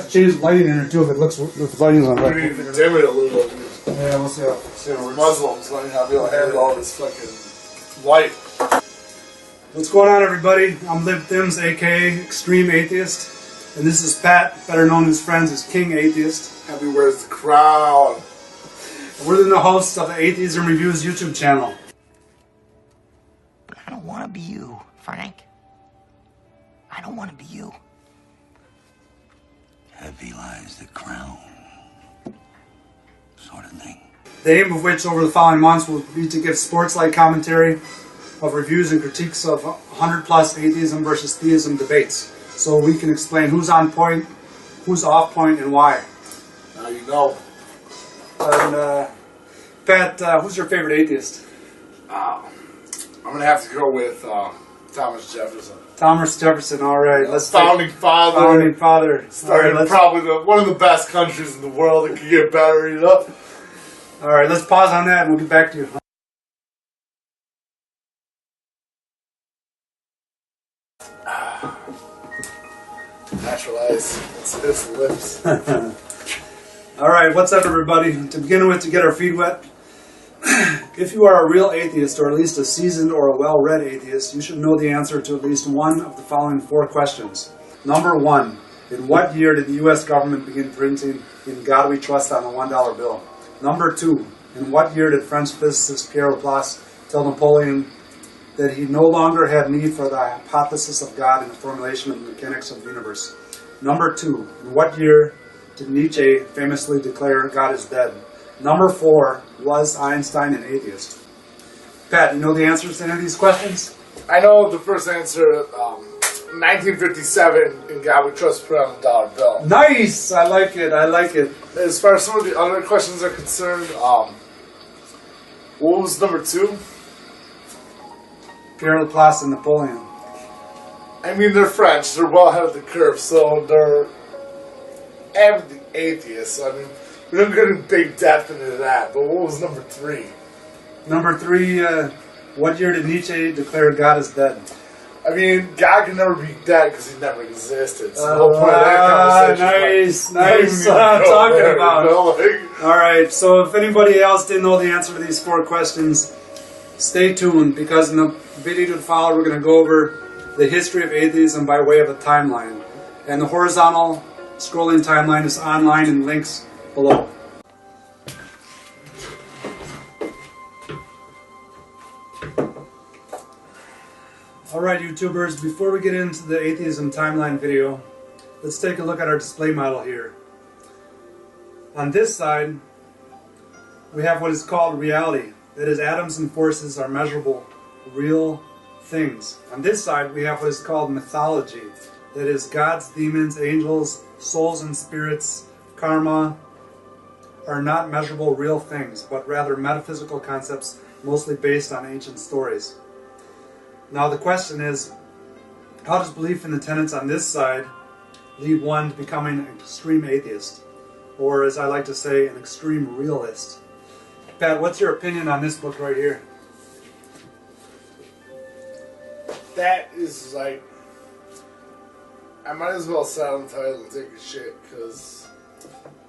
have to change the lighting in here too if it looks if the lighting's on right. We need to dim it a little bit. Yeah, we'll see how We're Muslims, learning how to be able to handle all this fucking light. What's going on, everybody? I'm Lib Thims, aka Extreme Atheist, and this is Pat, better known as friends as King Atheist. Happy wears the crown. We're the hosts of the Atheism Reviews YouTube channel. I don't want to be you, Frank. I don't want to be you. Heavy lies the crown. Sort of thing. The aim of which over the following months will be to give sports-like commentary of reviews and critiques of 100+ atheism versus theism debates, so we can explain who's on point, who's off point, and why. Now you know. And, Pat, who's your favorite atheist? I'm going to have to go with Thomas Jefferson. Thomas Jefferson, alright. Founding father. Founding father. Started Right, probably one of the best countries in the world that could get better, you know? Alright, let's pause on that and we'll get back to you. Natural ice. It's lips. Alright, what's up, everybody? To begin with, to get our feet wet, if you are a real atheist, or at least a seasoned or a well-read atheist, you should know the answer to at least one of the following 4 questions. Number 1, in what year did the U.S. government begin printing "In God We Trust" on the $1 bill? Number 2, in what year did French physicist Pierre Laplace tell Napoleon that he no longer had need for the hypothesis of God in the formulation of the mechanics of the universe? Number 2, in what year did Nietzsche famously declare God is dead? Number 4, was Einstein an atheist? Pat, you know the answers to any of these questions? I know the first answer, 1957, in God We Trust, put on the dollar bill. Nice! I like it, I like it. As far as some of the other questions are concerned, what was number 2? Pierre Laplace and Napoleon. I mean, they're French, they're well ahead of the curve, so they're avid atheists. I mean, we don't get in big depth into that, but what was number 3? Number 3, what year did Nietzsche declare God is dead? I mean, God can never be dead because he never existed. So the whole point of that conversation nice. What I'm talking about. You know, like, Alright, so if anybody else didn't know the answer to these 4 questions, stay tuned, because in the video to follow, we're going to go over the history of atheism by way of a timeline. And the horizontal scrolling timeline is online and links below. Alright, YouTubers, before we get into the atheism timeline video, let's take a look at our display model here. On this side, we have what is called reality. That is, atoms and forces are measurable, real things. On this side, we have what is called mythology. That is, gods, demons, angels, souls and spirits, karma, are not measurable real things, but rather metaphysical concepts mostly based on ancient stories. Now the question is, how does belief in the tenets on this side lead one to becoming an extreme atheist? Or, as I like to say, an extreme realist? Pat, what's your opinion on this book right here? that is like, I might as well sit on the title and take a shit, because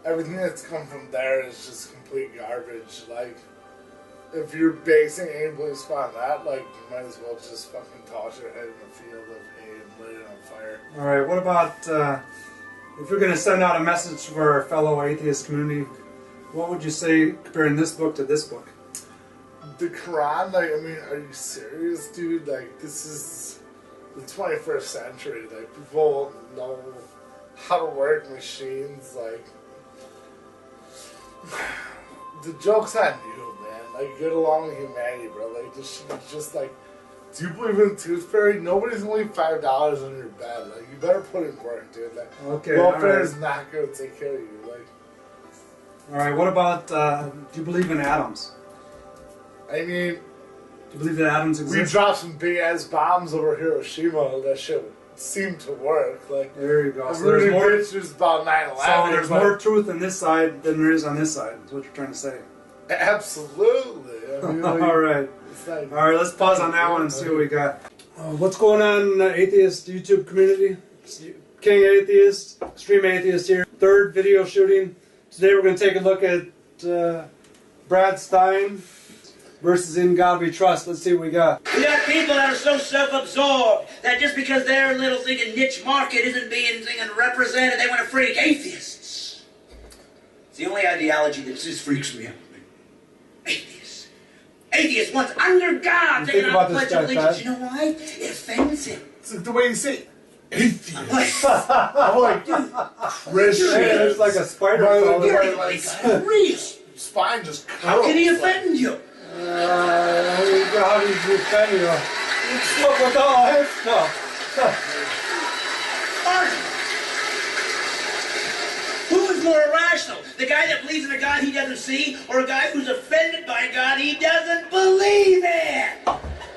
everything that's come from there is just complete garbage. Like, if you're basing any beliefs upon that, like, you might as well just fucking toss your head in a field of hay and light it on fire. Alright, what about, if you're going to send out a message for our fellow atheist community, what would you say comparing this book to this book? The Quran, like, I mean, are you serious, dude? Like, this is the 21st century. Like, people know how to work machines. Like, the joke's on you, man. Like, get along with humanity, bro. Like, this shit is just like, do you believe in the tooth fairy? Nobody's gonna leave $5 on your bed. Like, you better put in work, dude. Like, okay, welfare is not gonna take care of you. Like, alright, what about, do you believe in atoms? I mean, do you believe that atoms exist? we dropped some big ass bombs over Hiroshima, and that shit seemed to work. Like, there you go. So there's more pictures about 9/11. So there's more truth on this side than there is on this side. Is what you're trying to say? Absolutely. I mean, like, all right. Like, all right. Let's pause on that one and see what we got. What's going on in the atheist YouTube community? King Atheist, Extreme Atheist here. Third video shooting. Today we're going to take a look at Brad Stein versus In God We Trust. Let's see what we got. We got people that are so self-absorbed that just because their little thinking niche market isn't being represented, they want to freak atheists. It's the only ideology that just freaks me out. Atheists. Atheists once under God taking out the Pledge of Allegiance. You know why? It offends him. It's like the way you say it. Atheist. I'm like, Christian. Hey, it's like a spider. real. Spine just How can he offend you? How did you offend you? Look what the hell stuff. Who is more irrational? The guy that believes in a God he doesn't see, or a guy who's offended by a God he doesn't believe in?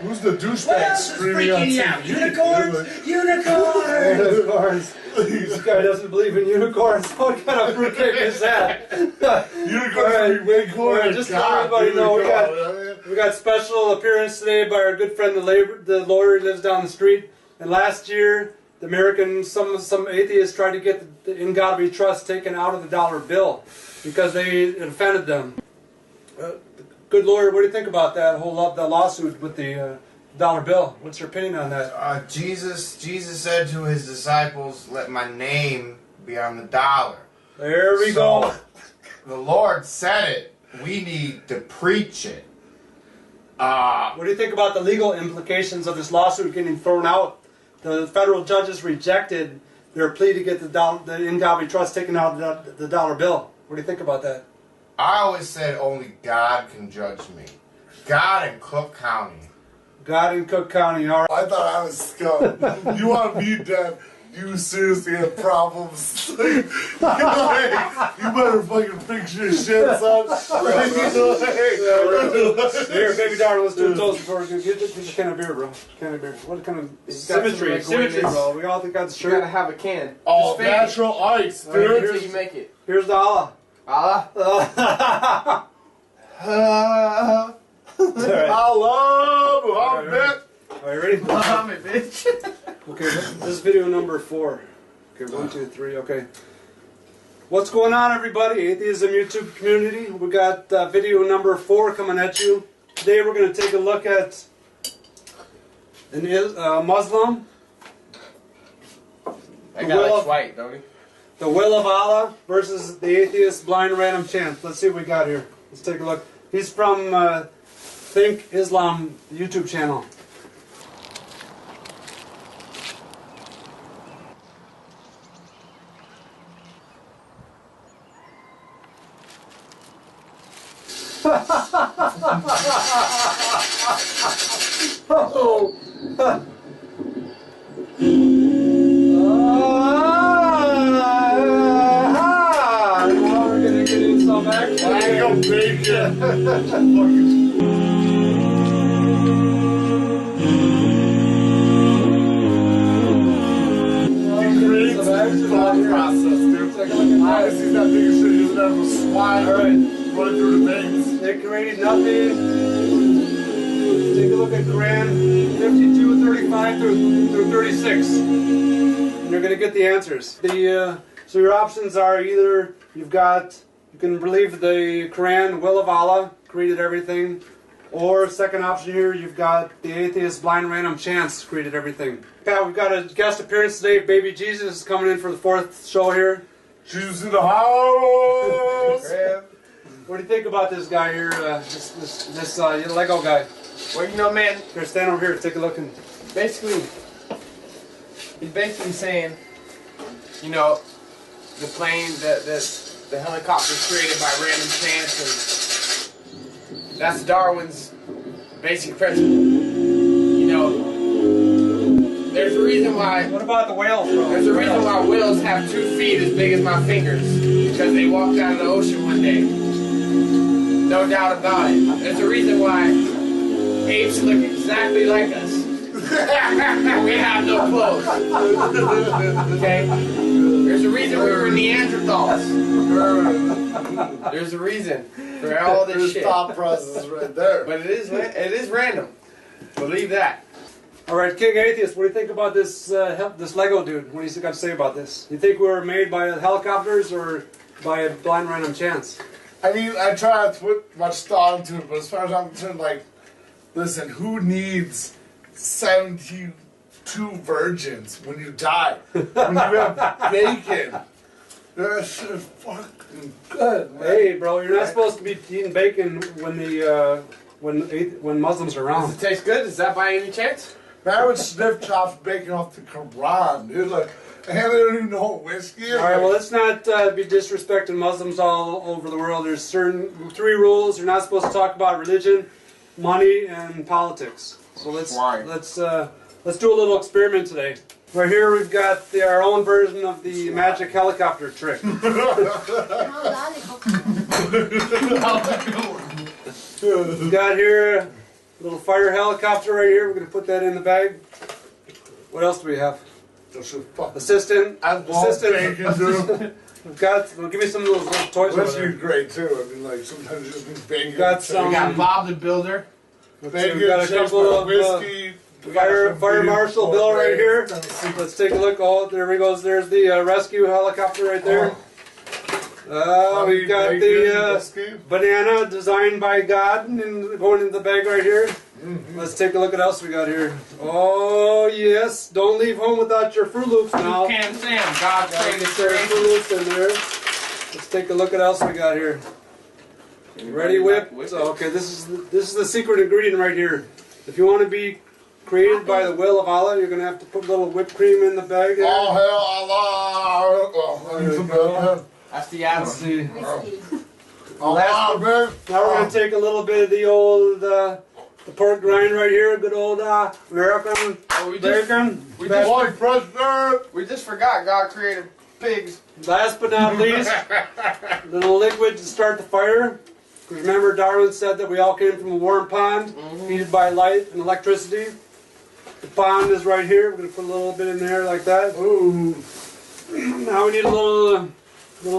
Who's the What douchebag else is screaming on freaking you TV? out? Unicorns? Unicorns! Unicorns. This guy doesn't believe in unicorns. What kind of fruitcake is that? Unicorns Alright. are way cooler. Alright, just to let everybody know, we got special appearance today by our good friend, the lawyer who lives down the street. And last year, the some atheists tried to get the In God We Trust taken out of the dollar bill because it offended them. Good lawyer, what do you think about that whole the lawsuit with the dollar bill? What's your opinion on that? Jesus said to his disciples, "Let my name be on the dollar." There we go. The Lord said it. We need to preach it. What do you think about the legal implications of this lawsuit getting thrown out? The federal judges rejected their plea to get the In God We Trust taken out of the dollar bill. What do you think about that? I always said only God can judge me. God in Cook County. God in Cook County, all right. I thought I was scum. You want me dead? You seriously have problems. You better fucking fix your shit, son. Here, baby daughter, let's do a toast before we get a can of beer, bro. Can of beer. What kind of symmetry, bro? We all got the shirt. You gotta have a can. Oh, natural ice, dude. Right, until you make it. Here's the Allah. Allah? Allah, Muhammad. Are you ready? Muhammad, bitch. Okay, this is video number 4. Okay, 1, 2, 3, okay. What's going on, everybody? Atheism YouTube community. We got video number 4 coming at you. Today we're going to take a look at a Muslim. That guy likes white, don't he? The will of Allah versus the atheist blind random chance. Let's see what we got here. Let's take a look. He's from Think Islam YouTube channel. Now we're gonna get in some action. I go bacon. Thought process, dude. Honestly, that biggest shit you'll never slide running through the veins. They created nothing. Take a look at Quran 52, 35 through 36. And you're going to get the answers. So your options are either you can believe the Quran, will of Allah, created everything. Or second option here, you've got the atheist blind random chance created everything. Pat, we've got a guest appearance today. Baby Jesus is coming in for the 4th show here. Jesus in the house. What do you think about this guy here, this Lego guy? Well, you know, man, Here, stand over here, take a look. basically, he's basically saying, you know, the plane, the helicopter's created by random chance, and that's Darwin's basic principle. You know, there's a reason why. What about the whales, bro? There's a reason why whales have 2 feet as big as my fingers, because they walked out of the ocean one day. No doubt about it. There's a reason why apes look exactly like us. We have no clothes. Okay? There's a reason we were Neanderthals. There's a reason for all this There's shit. thought process right there. But it is random. Believe that. All right, King Atheist, what do you think about this this Lego dude? What do you got to say about this? You think we were made by helicopters or by a blind random chance? I mean, I try not to put much thought into it, but as far as I'm concerned, like, listen, who needs 72 virgins when you die? When you have bacon? That shit is fucking good, man. Hey, bro, you're not supposed to be eating bacon when the when Muslims are around. Does it taste good? Is that by any chance? Man, I would sniff chops bacon off the Quran, dude. Like, and they don't even know what whiskey is. All right, well, let's not be disrespecting Muslims all over the world. There's certain 3 rules. You're not supposed to talk about religion, money, and politics. So let's do a little experiment today. Right here we've got our own version of the magic helicopter trick. We've got here a little fire helicopter right here. We're going to put that in the bag. What else do we have? Assistant. We've got. Well, give me some of those little toys. Whiskey's great too. I mean, like sometimes you just need bacon. We've got some. We got Bob the Builder. Bacon, we've got a couple of whiskey. Fire Marshal Bill right here. Let's take a look. Oh, there he goes. There's the rescue helicopter right there. We've got the banana designed by God and going in the bag right here. Let's take a look at what else we got here. Oh, yes. Don't leave home without your Fruit Loops now. Can Sam, God Get your Fruit Loops in there. Let's take a look at what else we got here. Ready, Whip? So, okay, this is the secret ingredient right here. If you want to be created by the will of Allah, you're going to have to put a little whipped cream in the bag here. Oh, hell, Allah. That's the Adam. Let's see. Allah, man. Now we're going to take a little bit of the old the pork rind right here, good old American bacon. We just forgot God created pigs. Last but not least, a little liquid to start the fire. Because remember, Darwin said that we all came from a warm pond, heated by light and electricity. The pond is right here. We're going to put a little bit in there like that. Ooh. Now we need a little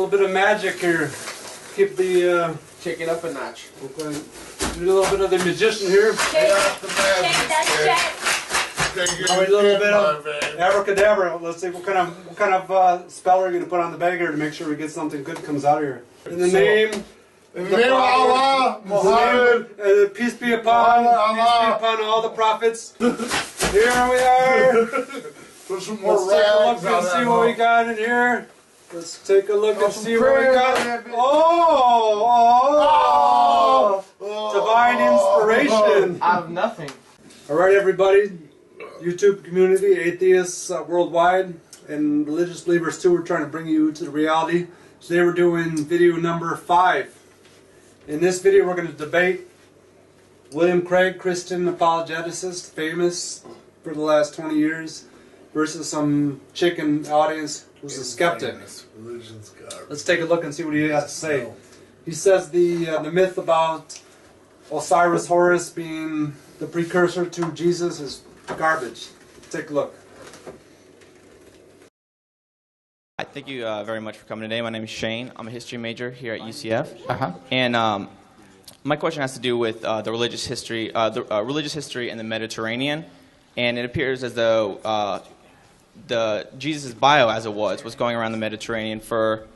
bit of magic here. Keep the chicken up a notch. Okay. Do a little bit of the magician here. Check A little bit of abracadabra. Let's see what kind of spell are you going to put on the bag here to make sure we get something good comes out of here. In the name of Allah, Muhammad, and peace be upon all the prophets. Here we are. Put some more Let's take a look and see what we got in here. Let's take a look and see what we got. Divine inspiration. Out of nothing. All right, everybody. YouTube community, atheists worldwide, and religious believers too. We're trying to bring you to the reality. Today we're doing video number 5. In this video we're going to debate William Craig, Christian apologeticist, famous for the last 20 years, versus some chick in the audience who's a skeptic. Let's take a look and see what he has to say. He says the myth about Osiris Horus being the precursor to Jesus is garbage. Take a look. Thank you very much for coming today. My name is Shane. I'm a history major here at UCF. And my question has to do with the religious history in the Mediterranean. And it appears as though Jesus' bio, as it was going around the Mediterranean for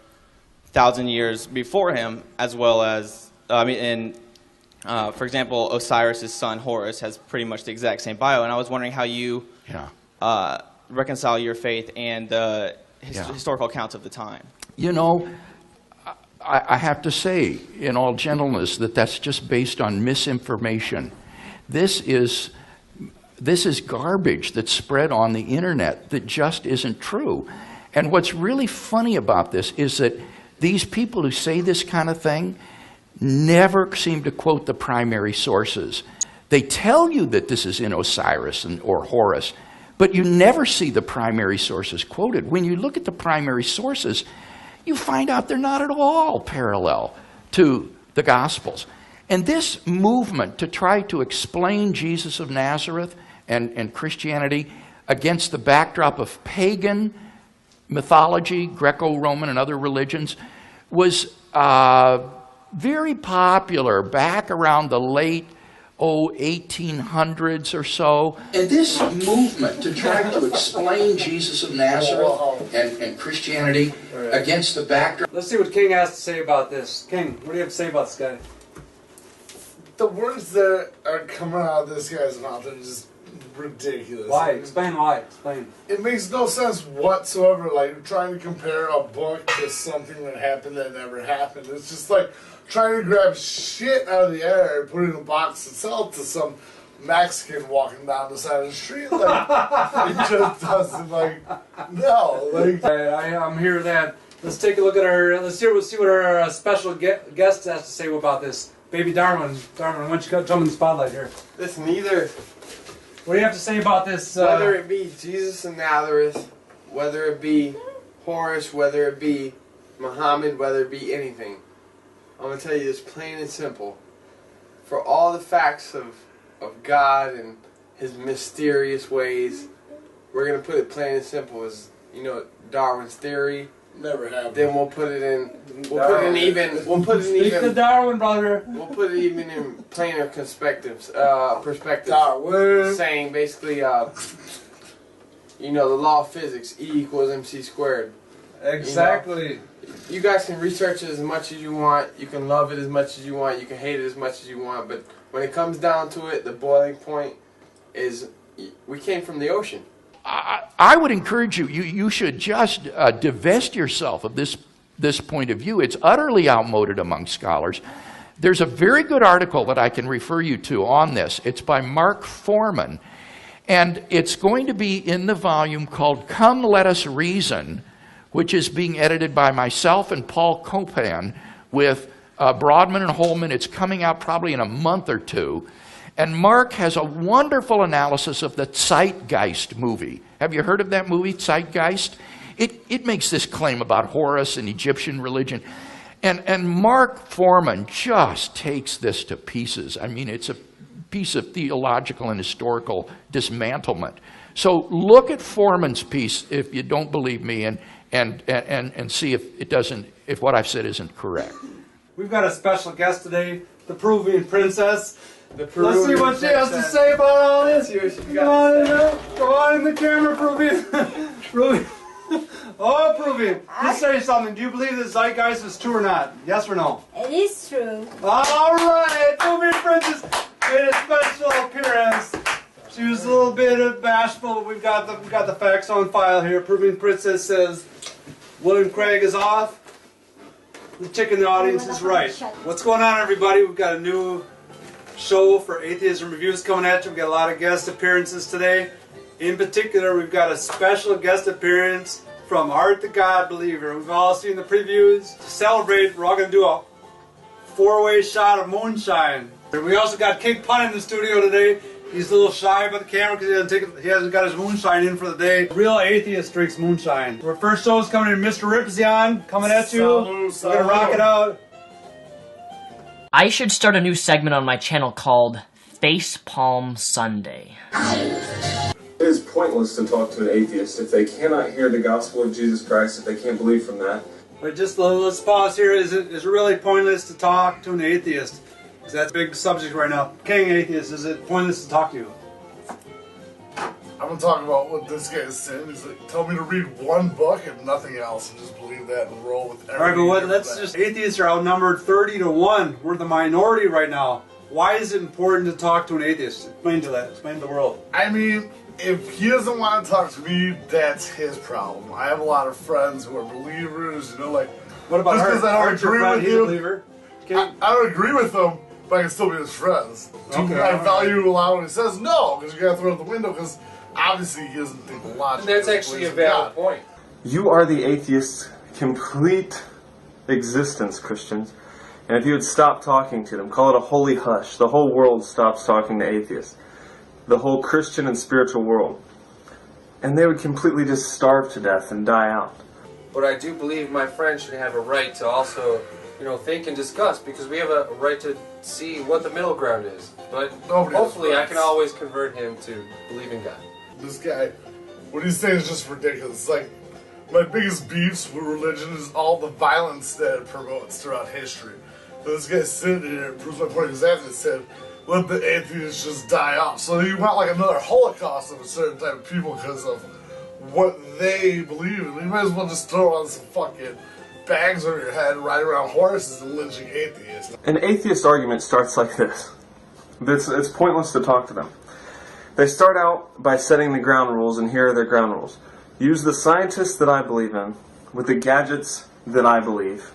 1,000 years before him, as well as, for example, Osiris' son Horus has pretty much the exact same bio. And I was wondering how you reconcile your faith and the historical accounts of the time. You know, I have to say, in all gentleness, that that's just based on misinformation. This is garbage that's spread on the internet that just isn't true. And what's really funny about this is that these people who say this kind of thing never seem to quote the primary sources. They tell you that this is in Osiris or Horus, but you never see the primary sources quoted. When you look at the primary sources, you find out they're not at all parallel to the Gospels. And this movement to try to explain Jesus of Nazareth and Christianity against the backdrop of pagan mythology, Greco-Roman and other religions, was very popular back around the late 1800s or so. And this movement to try to explain Jesus of Nazareth and Christianity against the backdrop. Let's see what King has to say about this. King, what do you have to say about this guy? The words that are coming out of this guy's mouth are just ridiculous. Why? Explain why. Explain. It makes no sense whatsoever, like trying to compare a book to something that happened that never happened. It's just like trying to grab shit out of the air and put it in a box and sell it to some Mexican walking down the side of the street. Like, it just doesn't, like, no. Like, I'm here that. Let's take a look at our, let's see what our special guest has to say about this. Baby Darwin. Darwin, why don't you jump in the spotlight here? Listen, either What do you have to say about this? whether it be Jesus of Nazareth, whether it be Horus, whether it be Muhammad, whether it be anything, I'm going to tell you this plain and simple. For all the facts of God and His mysterious ways, we're going to put it plain and simple as, you know, Darwin's theory. never happened. Then we'll put it in. We'll put it even. Darwin, brother. We'll put it even in plainer perspectives. Darwin. Saying basically, you know, the law of physics, E equals MC squared. Exactly. You know, you guys can research it as much as you want. You can love it as much as you want. You can hate it as much as you want. But when it comes down to it, the boiling point is we came from the ocean. I would encourage you, you should just divest yourself of this point of view. It's utterly outmoded among scholars. There's a very good article that I can refer you to on this. It's by Mark Foreman, and it's going to be in the volume called Come Let Us Reason, which is being edited by myself and Paul Copan with Broadman and Holman. It's coming out probably in a month or two. And Mark has a wonderful analysis of the Zeitgeist movie. Have you heard of that movie, Zeitgeist? It makes this claim about Horus and Egyptian religion. And Mark Foreman just takes this to pieces. I mean, it's a piece of theological and historical dismantlement. So look at Foreman's piece if you don't believe me and see if what I've said isn't correct. We've got a special guest today, the Peruvian princess. Let's Let's see what she has to say about all this. Go on in the camera, Peruvian. Peruvian. Oh, Peruvian. Just say something. Do you believe that Zeitgeist is true or not? Yes or no? It is true. All right. Peruvian princess made a special appearance. She was a little bit bashful, but we've got the facts on file here. Peruvian princess says William Craig is off. The chick in the audience is right. What's going on, everybody? We've got a new show for Atheism Reviews coming at you. We've got a lot of guest appearances today. In particular, we've got a special guest appearance from Art the God Believer. We've all seen the previews. To celebrate, we're all going to do a four-way shot of moonshine. We also got King Pun in the studio today. He's a little shy about the camera because he hasn't got his moonshine in for the day. Real atheist drinks moonshine. Our first show is coming in. Mr. Ripzion coming at you. We're going to rock it out. I should start a new segment on my channel called Facepalm Sunday. It is pointless to talk to an atheist if they cannot hear the gospel of Jesus Christ, if they can't believe from that. But just let's pause here. Is it really pointless to talk to an atheist? Because that's a big subject right now. King Atheist, is it pointless to talk to you? I'm going to talk about what this guy is saying. He's like, tell me to read one book and nothing else and just believe that and roll with everything. Alright, but let's just, atheists are outnumbered 30-1. We're the minority right now. Why is it important to talk to an atheist? Explain to that. Explain to the world. I mean, if he doesn't want to talk to me, that's his problem. I have a lot of friends who are believers, you know, like... What about just because I don't agree with he's you, a believer? I don't agree with him, but I can still be his friends. Okay, I value a lot when he says no, because you got to throw it out the window, because... obviously, he doesn't think the logic. And that's actually a valid point. You are the atheist's complete existence, Christians. And if you would stop talking to them, call it a holy hush, the whole world stops talking to atheists. The whole Christian and spiritual world. And they would completely just starve to death and die out. But I do believe my friend should have a right to also, you know, think and discuss, because we have a right to see what the middle ground is. But hopefully I can always convert him to believe in God. This guy, what he's saying is just ridiculous. It's like, my biggest beefs with religion is all the violence that it promotes throughout history. So this guy's sitting here and proves my point exactly. He said, let the atheists just die off. So you want like another Holocaust of a certain type of people because of what they believe in. You might as well just throw on some fucking bags over your head, ride around horses and lynching atheists. An atheist argument starts like this. It's pointless to talk to them. They start out by setting the ground rules, and here are their ground rules. Use the scientists that I believe in with the gadgets that I believe,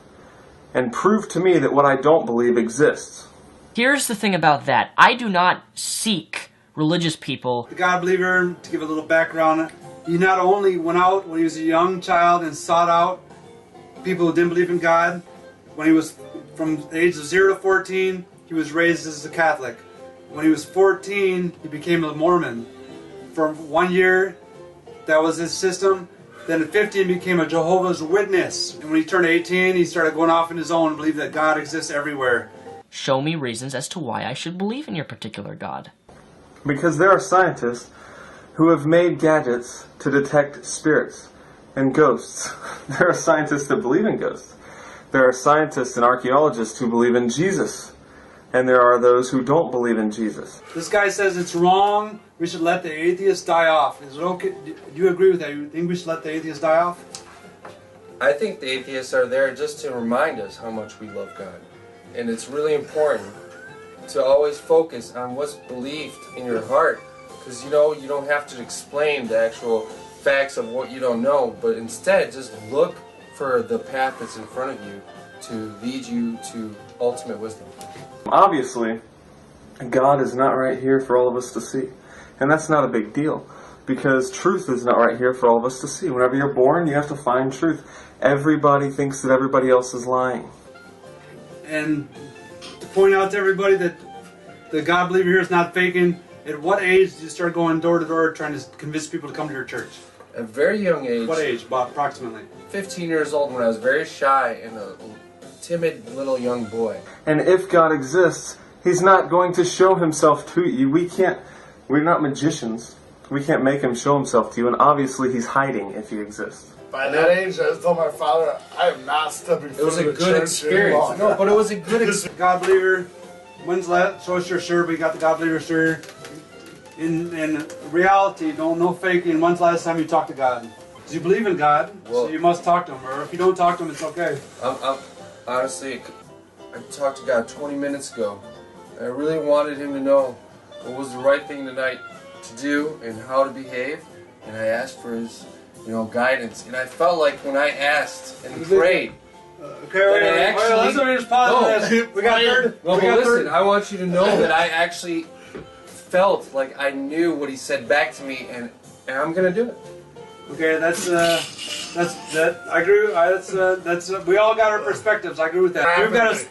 and prove to me that what I don't believe exists. Here's the thing about that. I do not seek religious people. The God believer, to give a little background, he not only went out when he was a young child and sought out people who didn't believe in God. When he was from the age of 0 to 14, he was raised as a Catholic. When he was 14, he became a Mormon. For 1 year, that was his system. Then at 15, he became a Jehovah's Witness. And when he turned 18, he started going off on his own and believed that God exists everywhere. Show me reasons as to why I should believe in your particular God. Because there are scientists who have made gadgets to detect spirits and ghosts. There are scientists that believe in ghosts. There are scientists and archaeologists who believe in Jesus. And there are those who don't believe in Jesus. This guy says it's wrong. We should let the atheists die off. Is it okay? Do you agree with that? You think we should let the atheists die off? I think the atheists are there just to remind us how much we love God. And it's really important to always focus on what's believed in your heart. Because, you know, you don't have to explain the actual facts of what you don't know, but instead just look for the path that's in front of you to lead you to ultimate wisdom. Obviously, God is not right here for all of us to see. And that's not a big deal, because truth is not right here for all of us to see. Whenever you're born, you have to find truth. Everybody thinks that everybody else is lying. And to point out to everybody that the God believer here is not faking, at what age did you start going door to door trying to convince people to come to your church? At a very young age. What age, about approximately? 15 years old, when I was very shy and a timid little young boy. And if God exists, He's not going to show Himself to you. We're not magicians. We can't make Him show Himself to you, and obviously He's hiding if He exists. By that age, I told my father, I am not stepping foot in the church. It was a good experience. No, but it was a good experience. God believer, when's last? Show us your shirt, we got the God believer shirt. In reality, no faking, when's the last time you talked to God? Because you believe in God, so you must talk to Him, or if you don't talk to Him, it's okay. Honestly, I talked to God 20 minutes ago. I really wanted Him to know what was the right thing tonight to do and how to behave, and I asked for His, guidance. And I felt like when I asked and prayed, let's just pause. We got third. Well, listen, I want you to know that I actually felt like I knew what He said back to me, and I'm gonna do it. Okay, I agree. We all got our perspectives. I agree with that.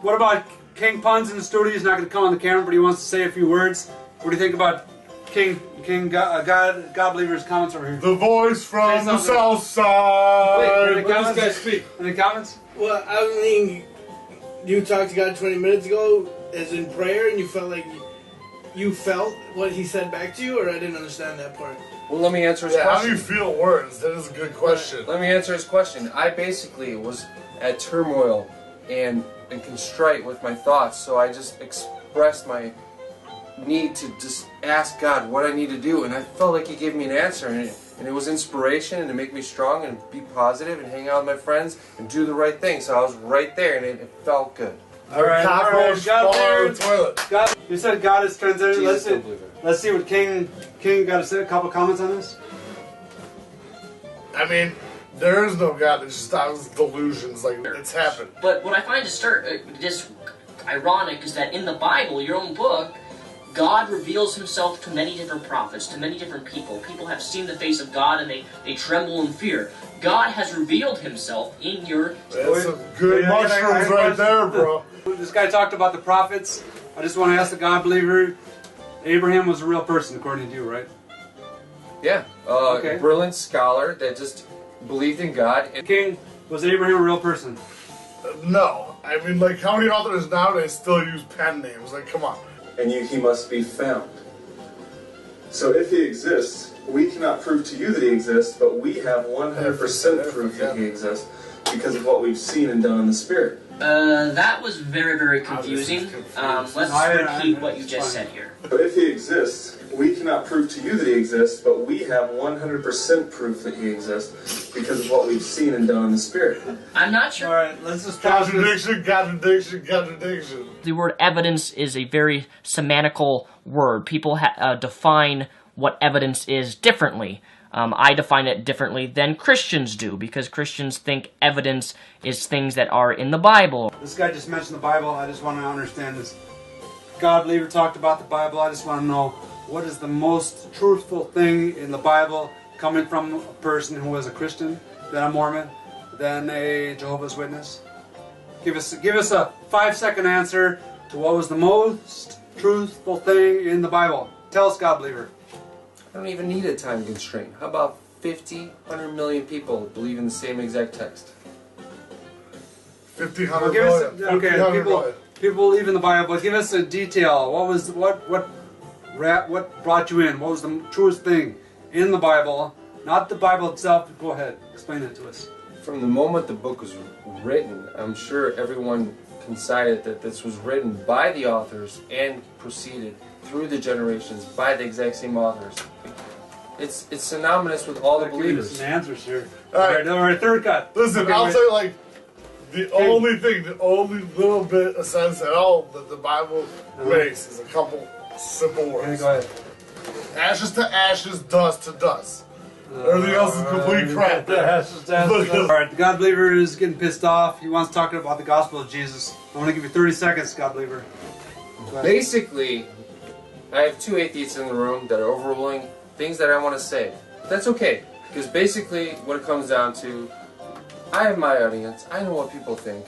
What about King Pun's in the studio? He's not going to come on the camera, but he wants to say a few words. What do you think about King God believer's comments over here? The voice from the south side. Wait, let this guy speak. Any comments? Well, I mean, you talked to God 20 minutes ago, as in prayer, and you felt like you felt what He said back to you, or I didn't understand that part. Well, let me answer his question. How do you feel words? That is a good question. Let me answer his question. I basically was at turmoil and contrite with my thoughts, so I just expressed my need to just ask God what I need to do, and I felt like He gave me an answer, and it was inspiration, and to make me strong and be positive and hang out with my friends and do the right thing. So I was right there, and it felt good. All right. God, you said God is transcendent. Let's see what King got to say. A couple comments on this. I mean, there is no God. It's just those delusions. Like, it's happened. But what I find just ironic is that in the Bible, your own book, God reveals Himself to many different prophets, to many different people. People have seen the face of God and they tremble in fear. God has revealed Himself in your... That's some good mushrooms right there, bro. This guy talked about the prophets. I just want to ask the God believer, Abraham was a real person according to you, right? Yeah. Brilliant scholar that just believed in God. King, was Abraham a real person? No. I mean, like, how many authors nowadays still use pen names? Like, come on. And He must be found. So if He exists, we cannot prove to you that He exists, but we have 100% proof that He exists. because of what we've seen and done in the Spirit. That was very, very confusing. Let's repeat what you just said here. But if he exists, we cannot prove to you that he exists, but we have 100% proof that he exists because of what we've seen and done in the Spirit. I'm not sure. Alright, let's just contradiction. The word evidence is a very semantical word. People define what evidence is differently. I define it differently than Christians do, because Christians think evidence is things that are in the Bible. This guy just mentioned the Bible. I just want to understand this. God believer talked about the Bible. I just want to know, what is the most truthful thing in the Bible coming from a person who is a Christian, then a Mormon, then a Jehovah's Witness? Give us a 5-second answer to what was the most truthful thing in the Bible. Tell us, God believer. I don't even need a time constraint. How about 50, 100 million people believe in the same exact text? 50, 100 million. Okay, people believe in the Bible, but give us a detail. What brought you in? What was the truest thing in the Bible? Not the Bible itself. Go ahead, explain it to us. From the moment the book was written, I'm sure everyone decided that this was written by the authors and proceeded through the generations by the exact same authors. It's synonymous with all the believers. Give us some answers here. All right, third cut. Listen, Okay, I'll say, like, the only little bit of sense at all that the Bible makes is a couple simple words. Okay, go ahead. Ashes to ashes, dust to dust. Everything else is complete crap. Alright, the God believer is getting pissed off. He wants to talk about the gospel of Jesus. I want to give you 30 seconds, God believer. Basically, I have two atheists in the room that are overruling things that I want to say. That's okay, because basically what it comes down to, I have my audience, I know what people think.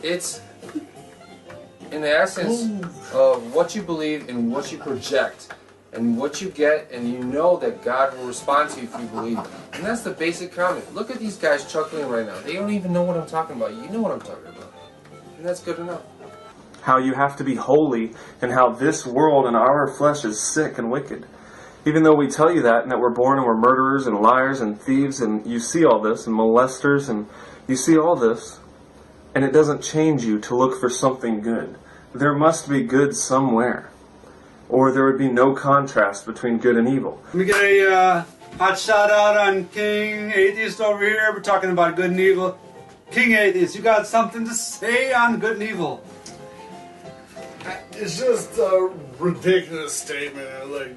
It's in the essence of what you believe and what you project, and what you get, and you know that God will respond to you if you believe it. And that's the basic comment. Look at these guys chuckling right now. They don't even know what I'm talking about. You know what I'm talking about. And that's good enough. How you have to be holy, and how this world and our flesh is sick and wicked. Even though we tell you that, and that we're born and we're murderers and liars and thieves, and you see all this, and molesters, and you see all this, and it doesn't change you to look for something good. There must be good somewhere, or there would be no contrast between good and evil. Let me get a hot shout out on King Atheist over here. We're talking about good and evil. King Atheist, you got something to say on good and evil? It's just a ridiculous statement. Like,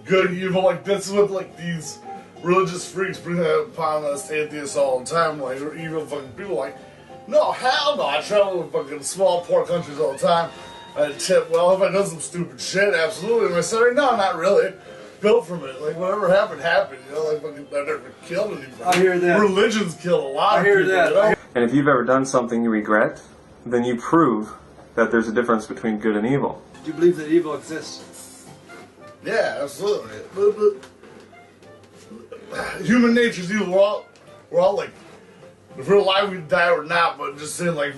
good and evil, like, that's what, like, these religious freaks bring that upon us atheists all the time. Like, or evil fucking people, like, no, hell no. I travel to fucking small, poor countries all the time. I tip, well, if I done some stupid shit, absolutely. And I said, no, not really. Built from it. Like, whatever happened, happened. You know, like, fucking, I never killed anybody. I hear that. Religions kill a lot of people. that. You know? And if you've ever done something you regret, then you prove that there's a difference between good and evil. Do you believe that evil exists? Yeah, absolutely. But human nature's evil. We're all like, if we're alive, we die or not. But just saying, like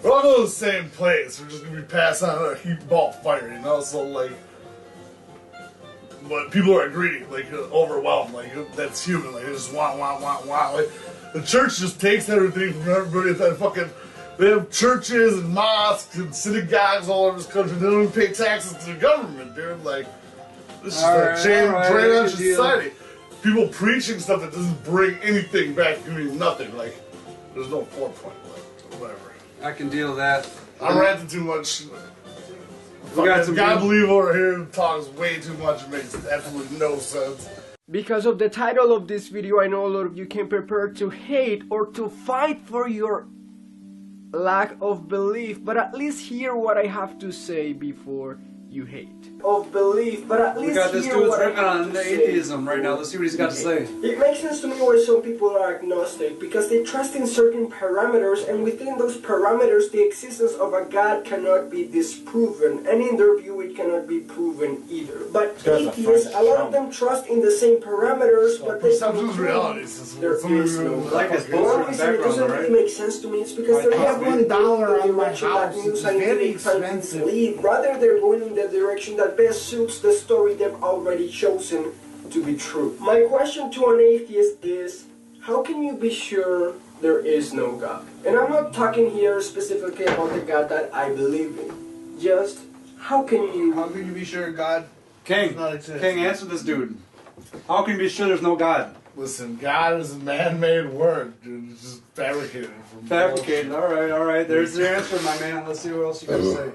we're all going to the same place. We're just gonna be passed on a heat ball fire, you know. So like, but people are greedy, like overwhelmed. Like that's human. Like they just want. Like the church just takes everything from everybody. That fucking. They have churches and mosques and synagogues all over this country. They don't even pay taxes to the government, dude. Like, this is a chain on society. People preaching stuff that doesn't bring anything back, you mean nothing. Like, there's no 4 point, like, whatever. I can deal with that. I'm ranting too much. We got some God believe over here talks way too much. It makes absolutely no sense. Because of the title of this video, I know a lot of you came prepared to hate or to fight for your lack of belief, but at least hear what I have to say before you hate. Of belief, but at least we got this dude's working on the atheism right now. Let's see what he's got to say. It makes sense to me why some people are agnostic, because they trust in certain parameters, and within those parameters the existence of a God cannot be disproven, and in their view it cannot be proven either. But atheists, a lot of them trust in the same parameters, but they perception's reality. There is no like God. One reason it doesn't really make sense to me is because they have $1 on my house. It's very expensive. Rather, they're going in the direction that best suits the story they've already chosen to be true. My question to an atheist is, how can you be sure there is no God? And I'm not talking here specifically about the God that I believe in. Just, how can you be sure God King, does not exist? King, answer this dude. How can you be sure there's no God? Listen, God is a man-made word, dude. It's just fabricated. Fabricated. All right. There's your answer, my man. Let's see what else you got to say.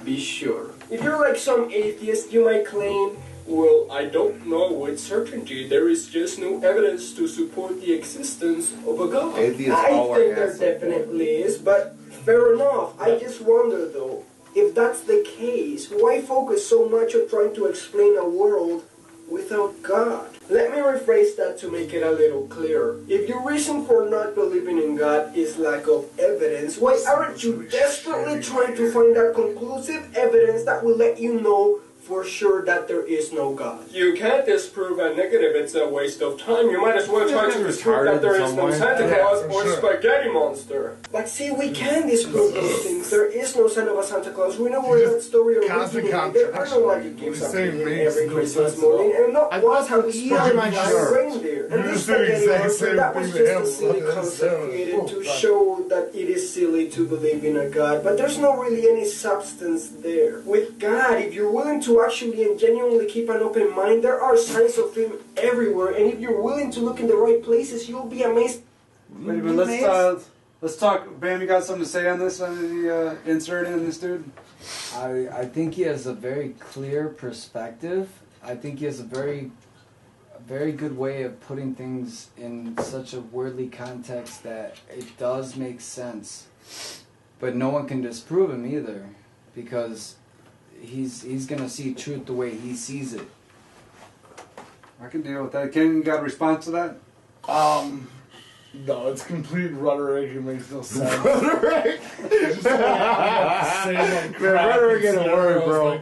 be sure? If you're like some atheist, you might claim, well, I don't know with certainty. There is just no evidence to support the existence of a God. I think there definitely is, but fair enough. I just wonder, though, if that's the case, why focus so much on trying to explain a world without God? Let me rephrase that to make it a little clearer. If your reason for not believing in God is lack of evidence, why aren't you desperately trying to find that conclusive evidence that will let you know for sure that there is no God? You can't disprove a negative, it's a waste of time. You might as well try to disprove that there is no Santa Claus or spaghetti monster. But see, we can disprove those things. There is no son of a Santa Claus. We know where that story originated. There are no magic gifts appearing every Christmas morning, and not once have we spotted my reindeer. And this spaghetti monster, that was just a silly concept created to show that it is silly to believe in a God, but there's not really any substance there. With God, if you're willing to actually and genuinely keep an open mind, there are signs of Him everywhere, and if you're willing to look in the right places, you'll be amazed. Wait a minute, let's talk. Bam, you got something to say on this? On the insert in this dude? I think he has a very clear perspective. I think he has a very good way of putting things in such a worldly context that it does make sense. But no one can disprove him either, because he's gonna see truth the way he sees it. I can deal with that. Ken, you got a response to that? No, it's complete rhetoric. It makes no sense. Rhetoric? Rhetoric ain't a word, bro.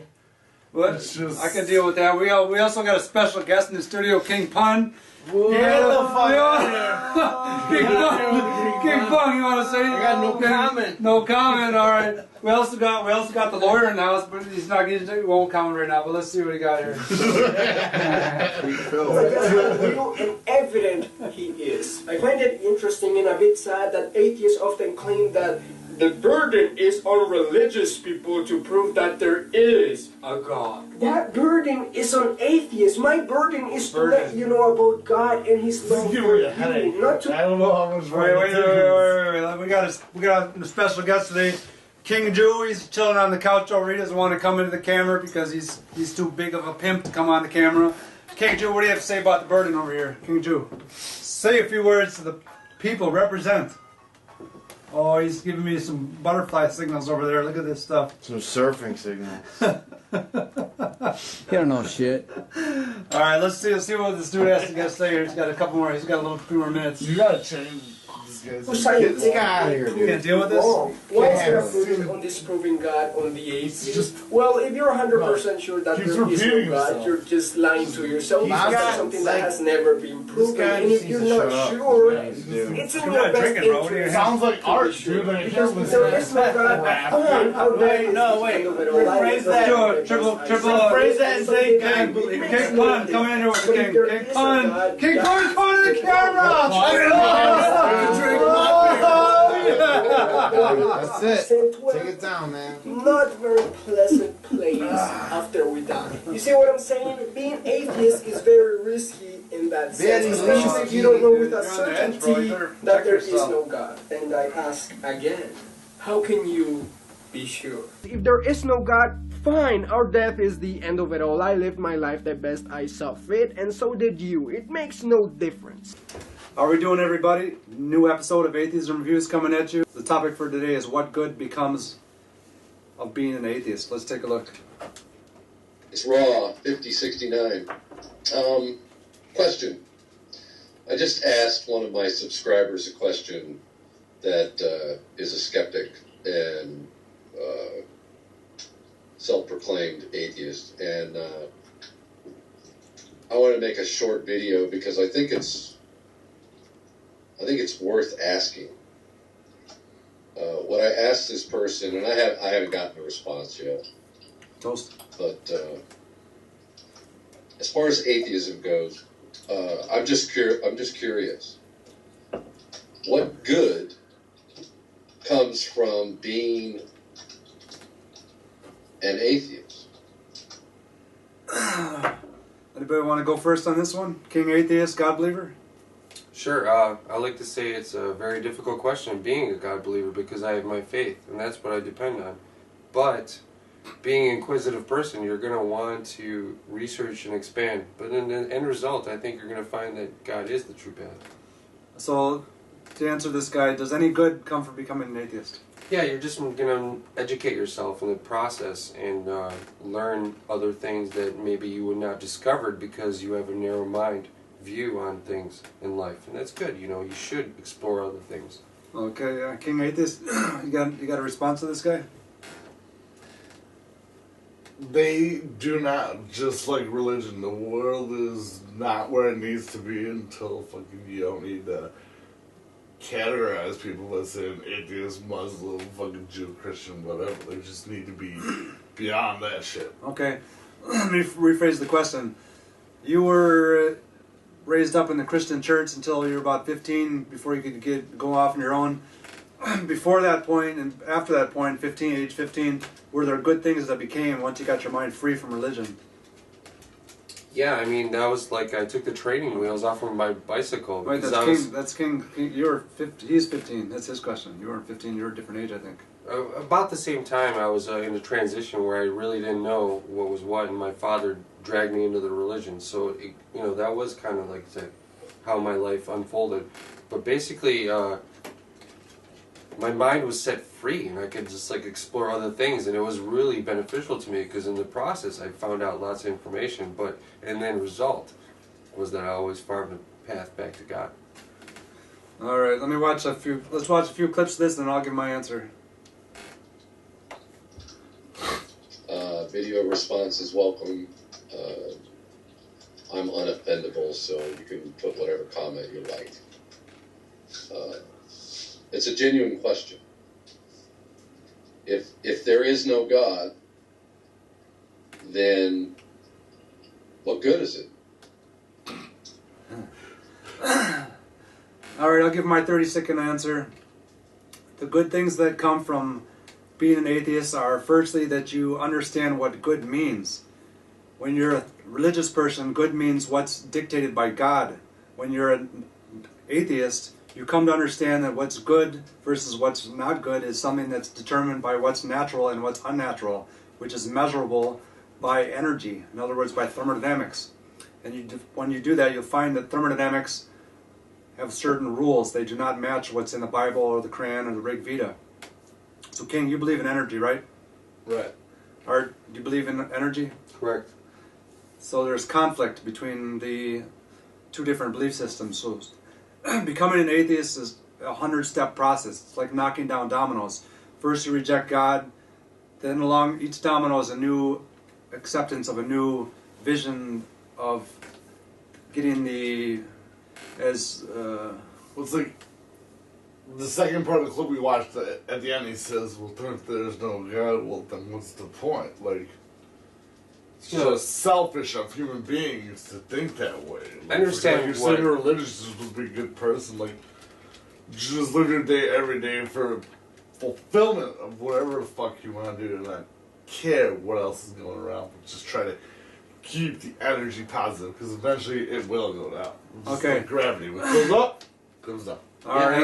Well, I can deal with that. We also got a special guest in the studio, King Pun. Get the fuck out of here. King Pun, you want to say? I got no comment. No comment. All right. We also got the lawyer in the house, but he won't comment right now. But let's see what he got here. Look at how real and evident he is. I find it interesting and a bit sad that atheists often claim that the burden is on religious people to prove that there is a God. That burden is on atheists. My burden is to let you know about God and His love for you, not to... I don't know how much. Wait. We got a special guest today. King Jew, he's chilling on the couch over here. He doesn't want to come into the camera because he's too big of a pimp to come on the camera. King Jew, what do you have to say about the burden over here? King Jew, say a few words to the people. Represent. Oh, he's giving me some butterfly signals over there. Look at this stuff. Some surfing signals. He don't know shit. All right, let's see what this dude has to say here. He's got a couple more. He's got a few more minutes. You gotta change this guy's. Get this guy out of here, dude. You can't deal with this? Why is there a burden on disproving God on the atheist? Well, if you're 100% sure that there is no God, you're just lying to yourself. That's something that has never been proven. And if you're not sure, it's in your best interest. Sounds like art, dude. Because there is no God. Wait. Rephrase that. Triple. Rephrase that and say God. King Pun, come in here with the King. King Pun. King Pun, come to the camera. That's it. Take it down, man. Not very pleasant place after we die. You see what I'm saying? Being atheist is very risky in that sense, especially if you don't know with a certainty that there is no God. And I ask again, how can you be sure? If there is no God, fine, our death is the end of it all. I lived my life the best I saw fit, and so did you. It makes no difference. How are we doing, everybody? New episode of Atheism Reviews coming at you. The topic for today is what good becomes of being an atheist. Let's take a look. It's Raw 5069. Question. I just asked one of my subscribers a question that is a skeptic and self-proclaimed atheist, and I want to make a short video because I think it's worth asking. What I asked this person, and I haven't gotten a response yet. Toast. But as far as atheism goes, I'm just curious. what good comes from being an atheist? Anybody want to go first on this one? King Atheist, God Believer? Sure. I like to say it's a very difficult question, being a God believer, because I have my faith, and that's what I depend on. But being an inquisitive person, you're going to want to research and expand. But in the end result, I think you're going to find that God is the true path. So, to answer this guy, does any good come from becoming an atheist? Yeah, you're just going to educate yourself in the process and learn other things that maybe you would not have discovered because you have a narrow mind view on things in life. And that's good, you know, you should explore other things. Okay, King Atheist, you got a response to this guy? They do not, just like religion, the world is not where it needs to be until fucking you don't need to categorize people as saying atheist, Muslim, fucking Jew, Christian, whatever. They just need to be beyond that shit. Okay, let me rephrase the question. You were raised up in the Christian church until you were about 15 before you could go off on your own. Before that point and after that point, age 15, were there good things that became once you got your mind free from religion? Yeah, I mean, that was like, I took the training wheels off of my bicycle. Right, that's King. You were 15, he's 15, that's his question. You weren't 15, you were a different age, I think. About the same time, I was in a transition where I really didn't know what was what, and my father dragged me into the religion. So, you know, that was kind of like how my life unfolded. But basically, my mind was set free, and I could just like explore other things, and it was really beneficial to me because in the process, I found out lots of information. And then result was that I always found a path back to God. All right, let's watch a few clips of this, and then I'll give my answer. Video response is welcome. I'm unoffendable, so you can put whatever comment you like. It's a genuine question. If there is no God, then what good is it? All right, I'll give my 30-second answer. The good things that come from being an atheist are, firstly, that you understand what good means. When you're a religious person, good means what's dictated by God. When you're an atheist, you come to understand that what's good versus what's not good is something that's determined by what's natural and what's unnatural, which is measurable by energy, in other words, by thermodynamics. And when you do that, you'll find that thermodynamics have certain rules. They do not match what's in the Bible or the Quran or the Rig Veda. So, King, you believe in energy, right? Right. Art, do you believe in energy? Correct. So there's conflict between the two different belief systems. So becoming an atheist is a 100-step process. It's like knocking down dominoes. First you reject God, then along each domino is a new acceptance of a new vision of getting it's like the second part of the clip we watched, at the end he says, well, if there's no God, well, then what's the point? Like, it's just selfish of human beings to think that way. Like, I understand like, you're saying you're religious, you're supposed to be a good person. Like, just live your day every day for fulfillment of whatever the fuck you want to do and not care what else is going around. But just try to keep the energy positive, because eventually it will go down. Just okay. Like gravity. When it goes up, it goes down. I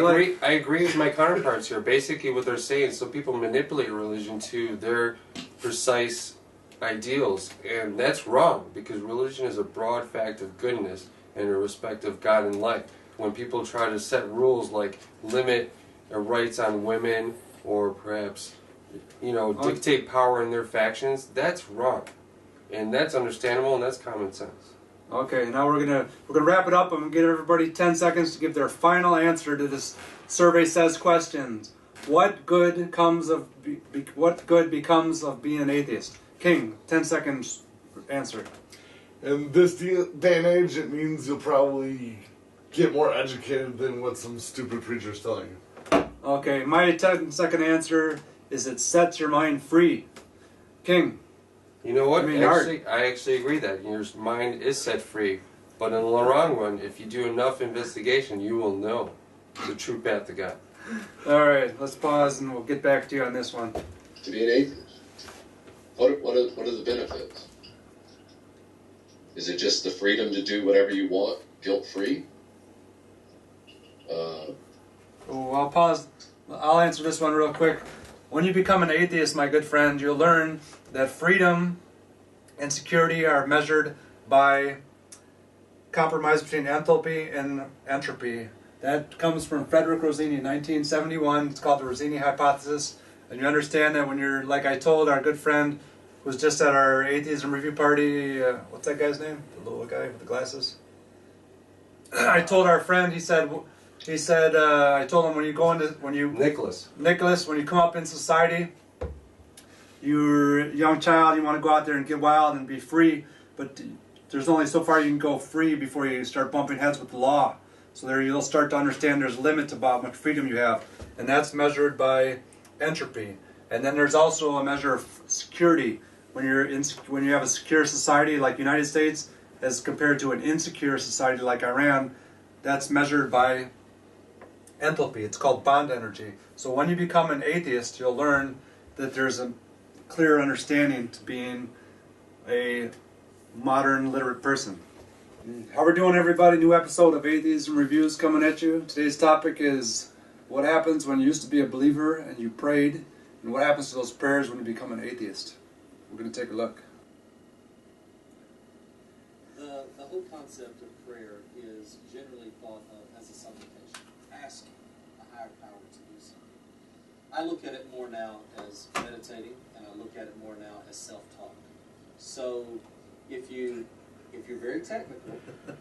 agree with my counterparts here. Basically what they're saying, some people manipulate religion to their precise ideals, and that's wrong, because religion is a broad fact of goodness and a respect of God and life. When people try to set rules like limit rights on women or perhaps, you know, dictate power in their factions, that's wrong. And that's understandable, and that's common sense. Okay, now we're gonna wrap it up. I'm gonna give everybody 10 seconds to give their final answer to this survey says questions. What good becomes of being an atheist? King, 10 seconds answer. In this day and age, it means you'll probably get more educated than what some stupid preacher's telling you. Okay, my 10-second answer is it sets your mind free. King. You know what? I actually agree that your mind is set free, but in the long run, if you do enough investigation, you will know. the true path to God. All right, let's pause and we'll get back to you on this one. To be an atheist, what are the benefits? Is it just the freedom to do whatever you want, guilt-free? Oh, I'll pause. I'll answer this one real quick. When you become an atheist, my good friend, you'll learn that freedom and security are measured by compromise between enthalpy and entropy. That comes from Frederick Rossini in 1971. It's called the Rossini hypothesis. And you understand that when you're, like I told our good friend who was just at our Atheism Review party, what's that guy's name? The little guy with the glasses? I told our friend, I told him Nicholas, when you come up in society, you're a young child, you want to go out there and get wild and be free, but there's only so far you can go free before you start bumping heads with the law. So there you'll start to understand there's a limit to how much freedom you have, and that's measured by entropy. And then there's also a measure of security. When you have a secure society like the United States as compared to an insecure society like Iran, that's measured by enthalpy. It's called bond energy. So when you become an atheist, you'll learn that there's a clear understanding to being a modern literate person. How we doing, everybody? New episode of Atheism Reviews coming at you. Today's topic is what happens when you used to be a believer and you prayed, and what happens to those prayers when you become an atheist. We're going to take a look. The whole concept of prayer is generally thought of as a supplication, asking a higher power to do something. I look at it more now as meditating, and I look at it more now as self-talk. So if you're very technical,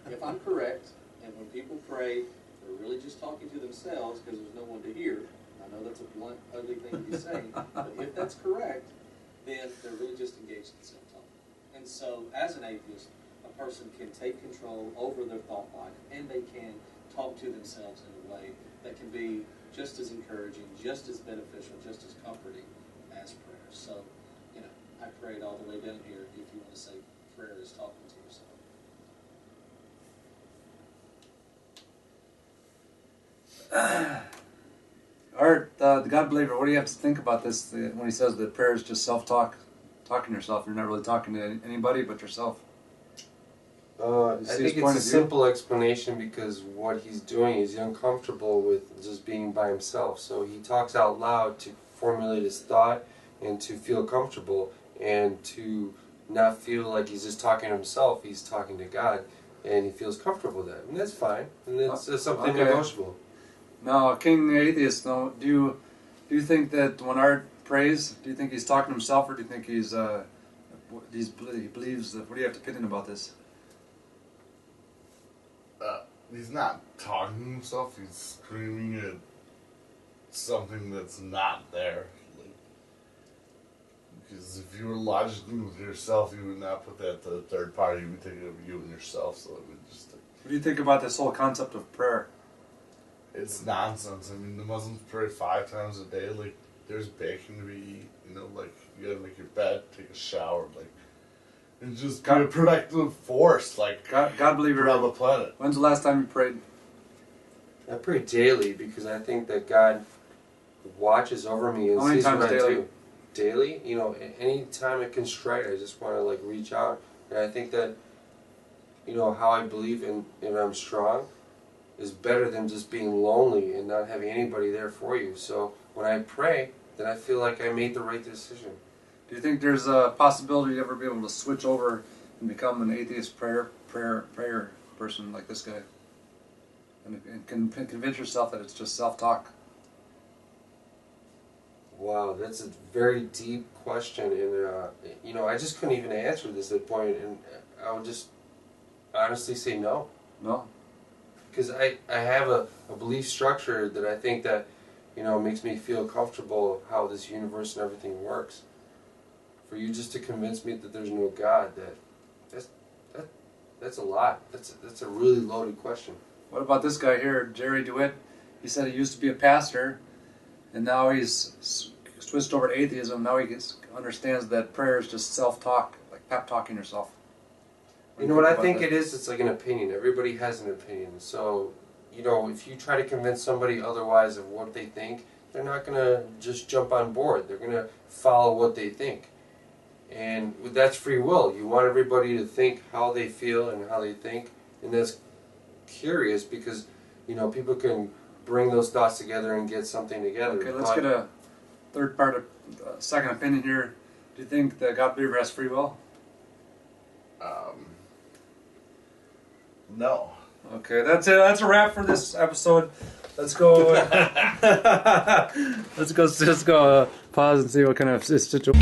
if I'm correct, and when people pray, they're really just talking to themselves because there's no one to hear. I know that's a blunt, ugly thing to be saying, but if that's correct, then they're really just engaged in self-talk. And so, as an atheist, a person can take control over their thought life, and they can talk to themselves in a way that can be just as encouraging, just as beneficial, just as comforting as prayer. So, I prayed all the way down here, if you want to say prayer is talking to yourself. Art, the God believer, what do you have to think about this when he says that prayer is just self-talk, talking to yourself? You're not really talking to anybody but yourself. I think it's a simple explanation because what he's doing is he's uncomfortable with just being by himself. So he talks out loud to formulate his thought and to feel comfortable and to not feel like he's just talking to himself. He's talking to God, and he feels comfortable with that. And that's fine. And it's something negotiable. Now, King the Atheist, do you think that when Art prays, do you think he's talking to himself, or do you think he believes that? What do you have to opinion about this? He's not talking to himself. He's screaming at something that's not there. Because if you were logicking with yourself, you would not put that to a third party. You would take it of you and yourself. So it would just. What do you think about this whole concept of prayer? It's nonsense. I mean, the Muslims pray 5 times a day. Like, there's baking to be eaten. Like, you gotta make your bed, take a shower, and just be a productive force, God believer around the planet. When's the last time you prayed? I pray daily because I think that God watches over me and sees what I do. Daily? Any time it can strike, I just want to, reach out. And I think that, how I believe in I'm strong is better than just being lonely and not having anybody there for you. So when I pray, then I feel like I made the right decision. Do you think there's a possibility you'd ever be able to switch over and become an atheist prayer person like this guy? And convince yourself that it's just self-talk? Wow, that's a very deep question, and I just couldn't even answer this at that point, and I would just honestly say no. No? Because I have a belief structure that I think that, makes me feel comfortable how this universe and everything works. For you just to convince me that there's no God, that's a lot. That's a really loaded question. What about this guy here, Jerry DeWitt? He said he used to be a pastor, and now he's switched over to atheism. Now he understands that prayer is just self-talk, like pep talking yourself. You know what I think it is? It's like an opinion. Everybody has an opinion. So you know, if you try to convince somebody otherwise of what they think, they're not going to just jump on board. They're going to follow what they think. And that's free will. You want everybody to think how they feel and how they think. And that's curious because, you know, people can bring those thoughts together and get something together. Okay, let's get a third part of second opinion here. Do you think the God believer has free will? No. Okay, that's it. That's a wrap for this episode. Let's go. Let's go. Just go. Pause and see what kind of situation.